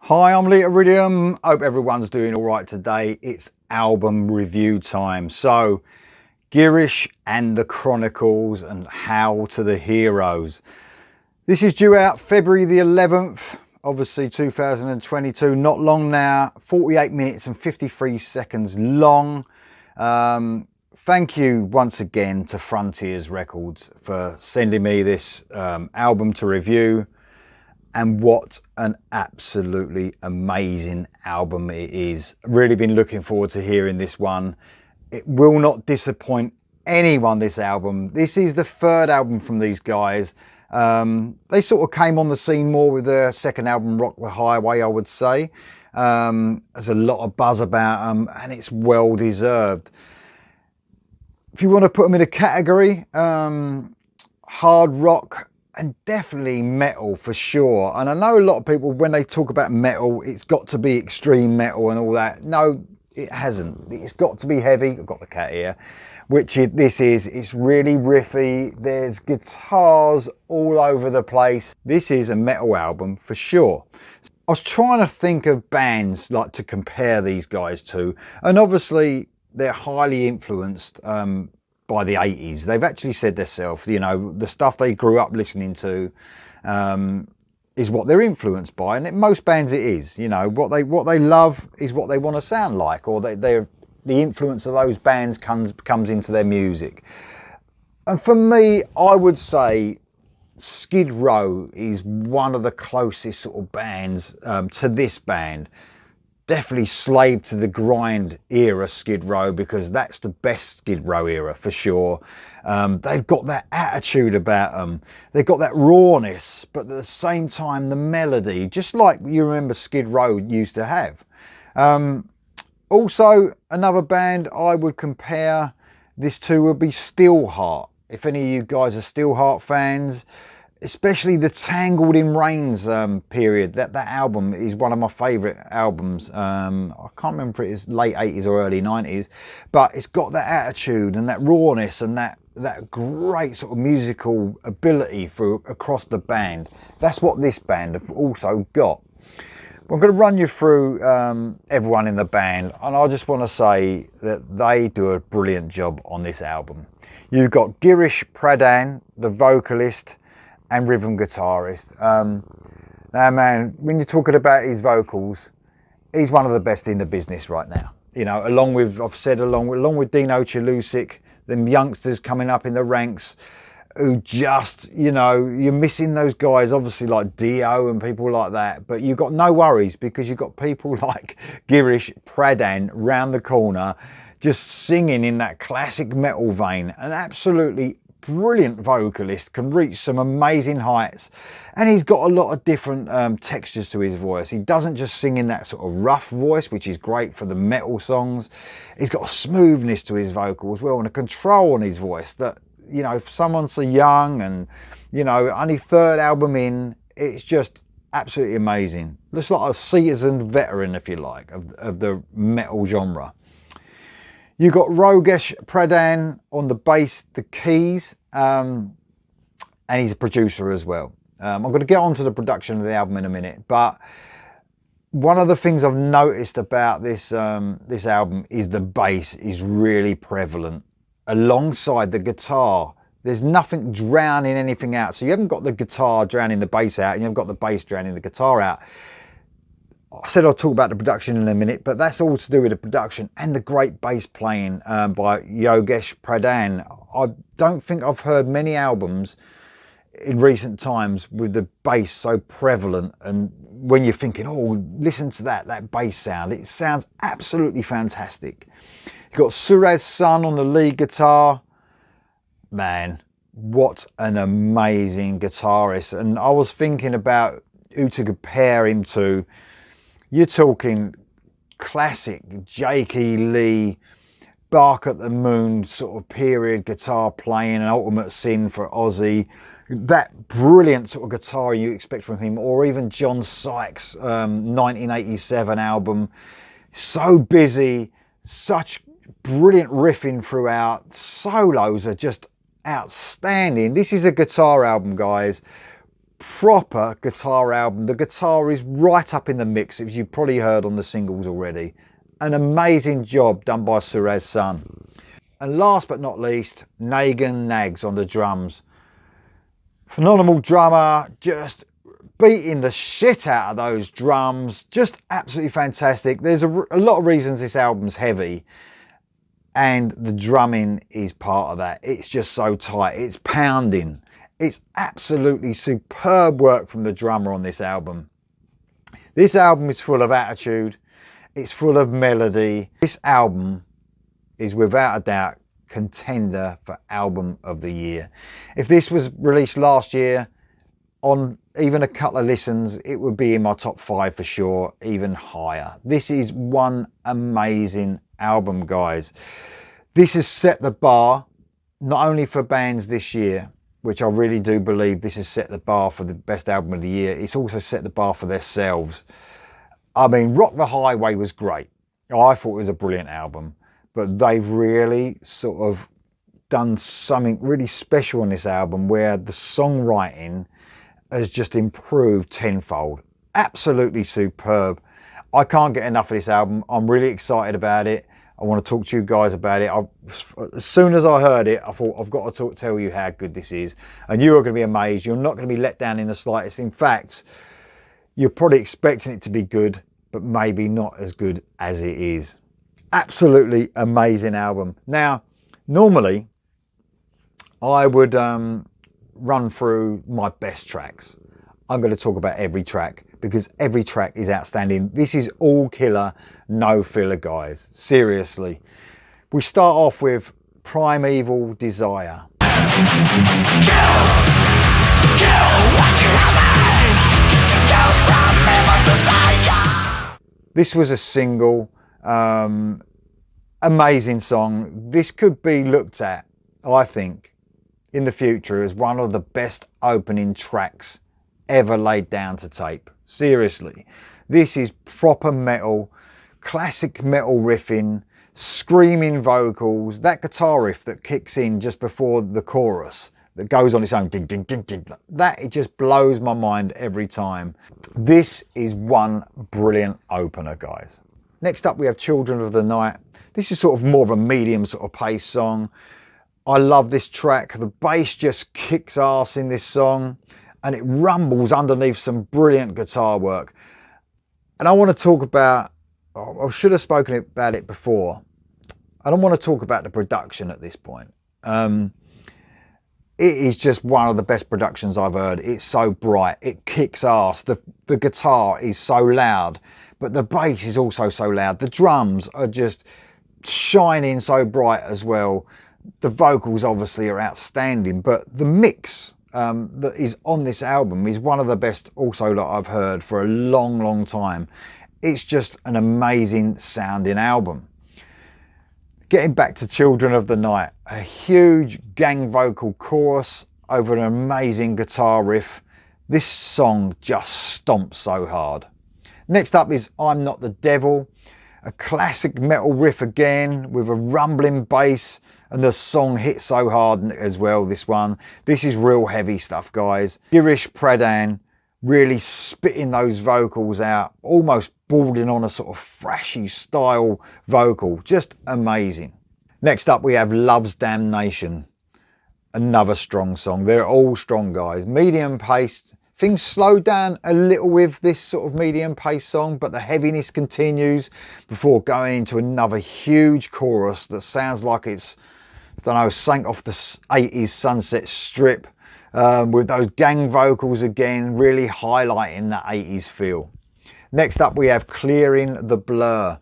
Hi, I'm Lee Iridium. Hope everyone's doing all right today. It's album review time. So, Girish and the Chronicles and How to the Heroes. This is due out February the 11th, obviously 2022. Not long now, 48 minutes and 53 seconds long. Thank you once again to Frontiers Records for sending me this album to review. And what an absolutely amazing album it is. Really been looking forward to hearing this one. It will not disappoint anyone, this album. This is the third album from these guys. They sort of came on the scene more with their second album, Rock the Highway, I would say. There's a lot of buzz about them and it's well deserved. If you want to put them in a category, hard rock, and definitely metal for sure. And I know a lot of people, when they talk about metal, it's got to be extreme metal and all that. No, it hasn't. It's got to be heavy. I've got the cat here, this is. It's really riffy. There's guitars all over the place. This is a metal album for sure. I was trying to think of bands like to compare these guys to, and obviously they're highly influenced by the 80s. They've actually said themselves, you know, the stuff they grew up listening to is what they're influenced by, and in most bands it is. You know, what they love is what they want to sound like, or the influence of those bands comes into their music. And for me, I would say Skid Row is one of the closest sort of bands to this band. Definitely Slave to the Grind era Skid Row, because that's the best Skid Row era for sure. They've got that attitude about them. They've got that rawness, but at the same time the melody, just like you remember Skid Row used to have. Also, another band I would compare this to would be Steelheart. If any of you guys are Steelheart fans, especially the Tangled in Rains period, that album is one of my favourite albums. I can't remember if it is late 80s or early 90s, but it's got that attitude and that rawness and that great sort of musical ability across the band. That's what this band have also got. I'm going to run you through everyone in the band, and I just want to say that they do a brilliant job on this album. You've got Girish Pradhan, the vocalist and rhythm guitarist. Now, man, when you're talking about his vocals, he's one of the best in the business right now. You know, along with Dino Chalusic, them youngsters coming up in the ranks who just, you know, you're missing those guys, obviously like Dio and people like that, but you've got no worries because you've got people like Girish Pradhan round the corner just singing in that classic metal vein. An absolutely brilliant vocalist, can reach some amazing heights, and he's got a lot of different textures to his voice. He doesn't just sing in that sort of rough voice, which is great for the metal songs. He's got a smoothness to his vocal as well, and a control on his voice that, you know, for someone so young and, you know, only third album in, it's just absolutely amazing. Looks like a seasoned veteran, if you like, of the metal genre. You've got Yogesh Pradhan on the bass, the keys, and he's a producer as well. I'm going to get on to the production of the album in a minute, but one of the things I've noticed about this album is the bass is really prevalent alongside the guitar. There's nothing drowning anything out. So you haven't got the guitar drowning the bass out, and you haven't got the bass drowning the guitar out. I said I'll talk about the production in a minute, but that's all to do with the production and the great bass playing by Yogesh Pradhan. I don't think I've heard many albums in recent times with the bass so prevalent, and when you're thinking, oh, listen to that bass sound, it sounds absolutely fantastic. You've got Suraj Sun on the lead guitar. Man, what an amazing guitarist. And I was thinking about who to compare him to. You're talking classic Jakey Lee, Bark at the Moon sort of period guitar playing, an Ultimate Sin for Ozzy. That brilliant sort of guitar you expect from him, or even John Sykes' 1987 album. So busy, such brilliant riffing throughout. Solos are just outstanding. This is a guitar album, guys, proper guitar album. The guitar is right up in the mix, as you've probably heard on the singles already. An amazing job done by Suraz's son. And last but not least, Nagan Nags on the drums. Phenomenal drummer, just beating the shit out of those drums. Just absolutely fantastic. There's a lot of reasons this album's heavy, and the drumming is part of that. It's just so tight. It's pounding. It's absolutely superb work from the drummer on this album. This album is full of attitude. It's full of melody. This album is without a doubt contender for album of the year. If this was released last year, on even a couple of listens, it would be in my top 5 for sure, even higher. This is one amazing album, guys. This has set the bar not only for bands this year, which I really do believe this has set the bar for the best album of the year. It's also set the bar for themselves. I mean, Rock the Highway was great. I thought it was a brilliant album, but they've really sort of done something really special on this album where the songwriting has just improved tenfold. Absolutely superb. I can't get enough of this album. I'm really excited about it. I want to talk to you guys about it. As soon as I heard it, I thought I've got to tell you how good this is. And you are going to be amazed. You're not going to be let down in the slightest. In fact, you're probably expecting it to be good, but maybe not as good as it is. Absolutely amazing album. Now, normally, I would run through my best tracks. I'm going to talk about every track because every track is outstanding. This is all killer, no filler, guys. Seriously. We start off with Primeval Desire. This was a single, amazing song. This could be looked at, I think, in the future as one of the best opening tracks ever laid down to tape. Seriously, this is proper metal, classic metal riffing, screaming vocals, that guitar riff that kicks in just before the chorus that goes on its own, ding, ding, ding, ding, that it just blows my mind every time. This is one brilliant opener, guys. Next up we have Children of the Night. This is sort of more of a medium sort of pace song. I love this track. The bass just kicks ass in this song and it rumbles underneath some brilliant guitar work. And I want to talk about, I should have spoken about it before. I don't want to talk about the production at this point. It is just one of the best productions I've heard. It's so bright, it kicks ass. The guitar is so loud, but the bass is also so loud. The drums are just shining so bright as well. The vocals obviously are outstanding, but the mix that is on this album is one of the best also that I've heard for a long, long time. It's just an amazing sounding album. Getting back to Children of the Night, a huge gang vocal chorus over an amazing guitar riff. This song just stomps so hard. Next up is I'm Not the Devil, a classic metal riff again with a rumbling bass, and the song hits so hard as well, this one. This is real heavy stuff, guys. Girish Pradhan really spitting those vocals out, almost bordering on a sort of thrashy style vocal. Just amazing. Next up we have Love's Damnation. Another strong song. They're all strong, guys. Medium paced. Things slow down a little with this sort of medium paced song, but the heaviness continues before going into another huge chorus that sounds like it's, I don't know, sank off the 80s Sunset Strip, with those gang vocals again, really highlighting that 80s feel. Next up we have Clearing the Blur.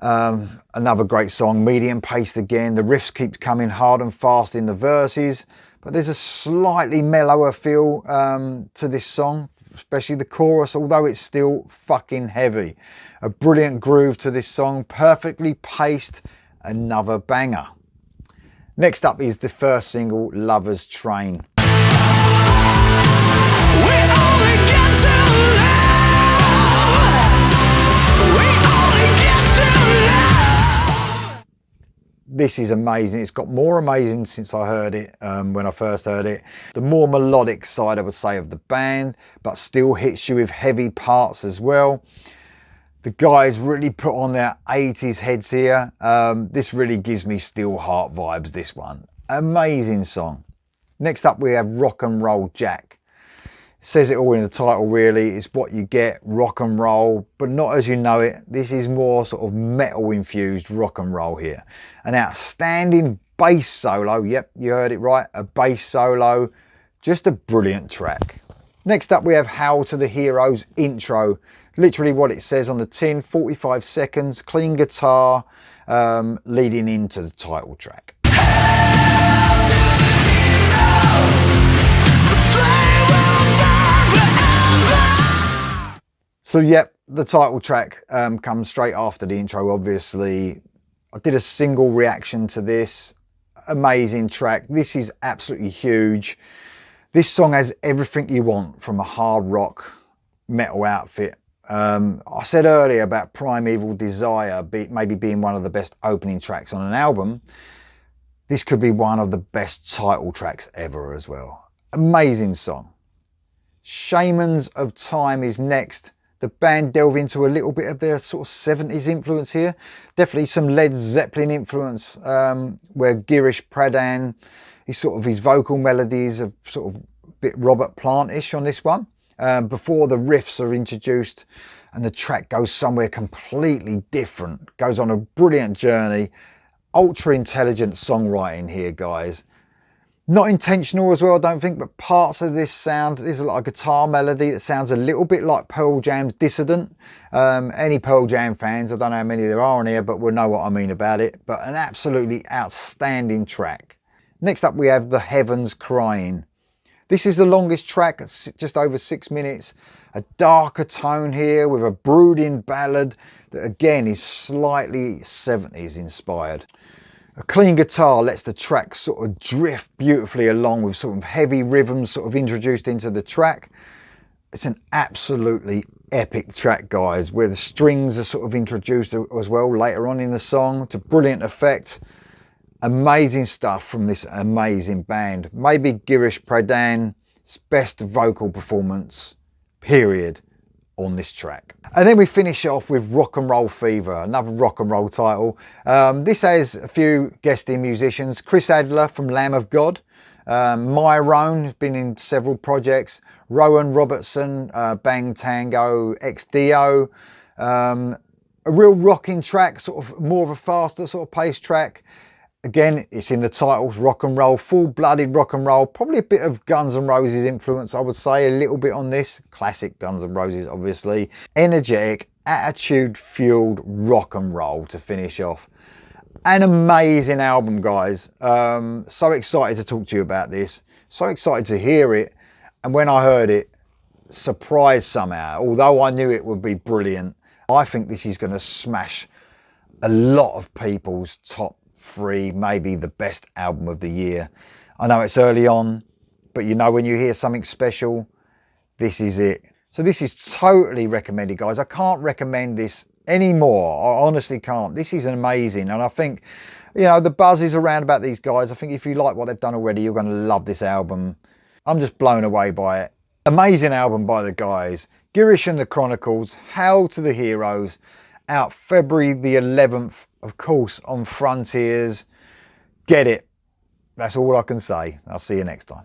Another great song, medium paced again. The riffs keeps coming hard and fast in the verses, but there's a slightly mellower feel to this song, especially the chorus, although it's still fucking heavy. A brilliant groove to this song, perfectly paced, another banger. Next up is the first single, Lover's Train. this is amazing. It's got more amazing since I heard it, when I first heard it. The more melodic side, I would say, of the band, but still hits you with heavy parts as well. The guys really put on their 80s heads here. This really gives me Steelheart vibes, this one. Amazing song. Next up we have Rock and Roll Jack. Says it all in the title really. It's what you get, rock and roll, but not as you know it. This is more sort of metal infused rock and roll here. An outstanding bass solo. Yep, you heard it right, a bass solo. Just a brilliant track. Next up we have Hail to the Heroes intro. Literally what it says on the tin, 45 seconds, clean guitar, leading into the title track. So yep, the title track comes straight after the intro, obviously. I did a single reaction to this. Amazing track. This is absolutely huge. This song has everything you want from a hard rock metal outfit. I said earlier about Primeval Desire maybe being one of the best opening tracks on an album. This could be one of the best title tracks ever as well. Amazing song. Shamans of Time is next. The band delve into a little bit of their sort of 70s influence here. Definitely some Led Zeppelin influence, where Girish Pradhan, his vocal melodies are sort of a bit Robert Plant-ish on this one. Before the riffs are introduced and the track goes somewhere completely different. Goes on a brilliant journey. Ultra intelligent songwriting here, guys. Not intentional as well, I don't think, but parts of this sound, there's like a guitar melody that sounds a little bit like Pearl Jam's Dissident. Any Pearl Jam fans, I don't know how many there are on here, but will know what I mean about it. But an absolutely outstanding track. Next up we have The Heavens Crying. This is the longest track, it's just over 6 minutes. A darker tone here with a brooding ballad that again is slightly 70s inspired. A clean guitar lets the track sort of drift beautifully along with sort of heavy rhythms sort of introduced into the track. It's an absolutely epic track, guys, where the strings are sort of introduced as well later on in the song to brilliant effect. Amazing stuff from this amazing band. Maybe Girish Pradhan's best vocal performance, period, on this track. And then we finish off with Rock and Roll Fever, another rock and roll title. This has a few guesting musicians. Chris Adler from Lamb of God, Myron, who's been in several projects, Rowan Robertson, Bang Tango, Ex Dio. A real rocking track, sort of more of a faster sort of pace track. Again, it's in the titles, rock and roll, full-blooded rock and roll. Probably a bit of Guns N' Roses influence, I would say, a little bit on this. Classic Guns N' Roses, obviously. Energetic, attitude-fueled rock and roll to finish off. An amazing album, guys. So excited to talk to you about this. So excited to hear it. And when I heard it, surprised somehow. Although I knew it would be brilliant, I think this is going to smash a lot of people's top 3, maybe the best album of the year. I know it's early on, but you know when you hear something special, this is it. So this is totally recommended, guys. I can't recommend this anymore. I honestly can't. This is amazing, and I think, you know, the buzz is around about these guys. I think if you like what they've done already, you're going to love this album. I'm just blown away by it. Amazing album by the guys. Girish and the Chronicles, Hail to the Heroes, out February the 11th, of course, on Frontiers. Get it. That's all I can say. I'll see you next time.